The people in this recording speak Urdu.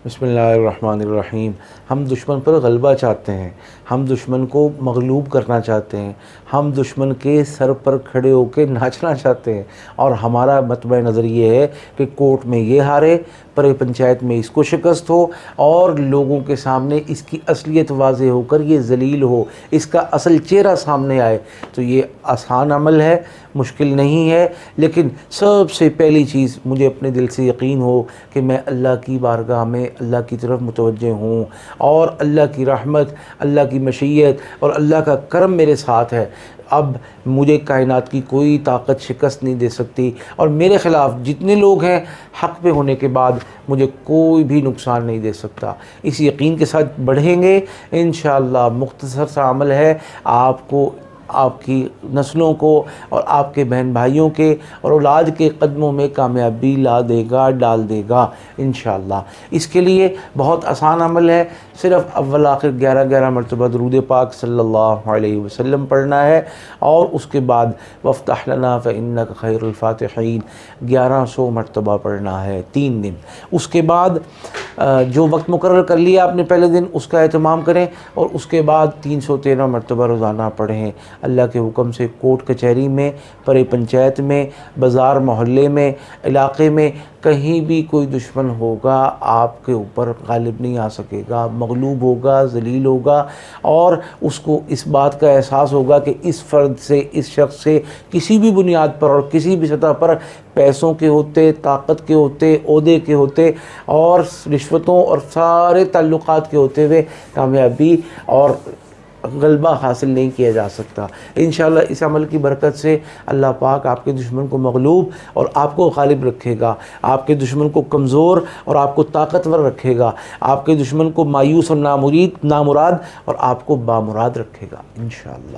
بسم اللہ الرحمن الرحیم۔ ہم دشمن پر غلبہ چاہتے ہیں، ہم دشمن کو مغلوب کرنا چاہتے ہیں، ہم دشمن کے سر پر کھڑے ہو کے ناچنا چاہتے ہیں، اور ہمارا مطمع نظر یہ ہے کہ کورٹ میں یہ ہارے، پر پنچایت میں اس کو شکست ہو، اور لوگوں کے سامنے اس کی اصلیت واضح ہو کر یہ ذلیل ہو، اس کا اصل چہرہ سامنے آئے۔ تو یہ آسان عمل ہے، مشکل نہیں ہے، لیکن سب سے پہلی چیز مجھے اپنے دل سے یقین ہو کہ میں اللہ کی بارگاہ میں اللہ کی طرف متوجہ ہوں، اور اللہ کی رحمت، اللہ کی مشیت اور اللہ کا کرم میرے ساتھ ہے۔ اب مجھے کائنات کی کوئی طاقت شکست نہیں دے سکتی، اور میرے خلاف جتنے لوگ ہیں حق پہ ہونے کے بعد مجھے کوئی بھی نقصان نہیں دے سکتا۔ اس یقین کے ساتھ بڑھیں گے انشاءاللہ۔ مختصر سا عمل ہے، آپ کو، آپ کی نسلوں کو اور آپ کے بہن بھائیوں کے اور اولاد کے قدموں میں کامیابی لا دے گا، ڈال دے گا انشاءاللہ۔ اس کے لیے بہت آسان عمل ہے، صرف اول آخر 11 مرتبہ درود پاک صلی اللہ علیہ وسلم پڑھنا ہے، اور اس کے بعد وَافْتَحْ لَنَا فَإِنَّكَ خَيْرُ الْفَاتِحِينَ 1100 مرتبہ پڑھنا ہے 3 دن۔ اس کے بعد جو وقت مقرر کر لیا آپ نے پہلے دن، اس کا اہتمام کریں، اور اس کے بعد 313 مرتبہ روزانہ پڑھیں۔ اللہ کے حکم سے کورٹ کچہری میں، پرے پنچایت میں، بازار محلے میں، علاقے میں کہیں بھی کوئی دشمن ہوگا آپ کے اوپر غالب نہیں آ سکے گا، مغلوب ہوگا، ذلیل ہوگا، اور اس کو اس بات کا احساس ہوگا کہ اس فرد سے، اس شخص سے کسی بھی بنیاد پر اور کسی بھی سطح پر، پیسوں کے ہوتے، طاقت کے ہوتے، عہدے کے ہوتے، اور رشوتوں اور سارے تعلقات کے ہوتے ہوئے کامیابی اور غلبہ حاصل نہیں کیا جا سکتا۔ انشاءاللہ اس عمل کی برکت سے اللہ پاک آپ کے دشمن کو مغلوب اور آپ کو غالب رکھے گا، آپ کے دشمن کو کمزور اور آپ کو طاقتور رکھے گا، آپ کے دشمن کو مایوس اور نامراد اور آپ کو بامراد رکھے گا انشاءاللہ۔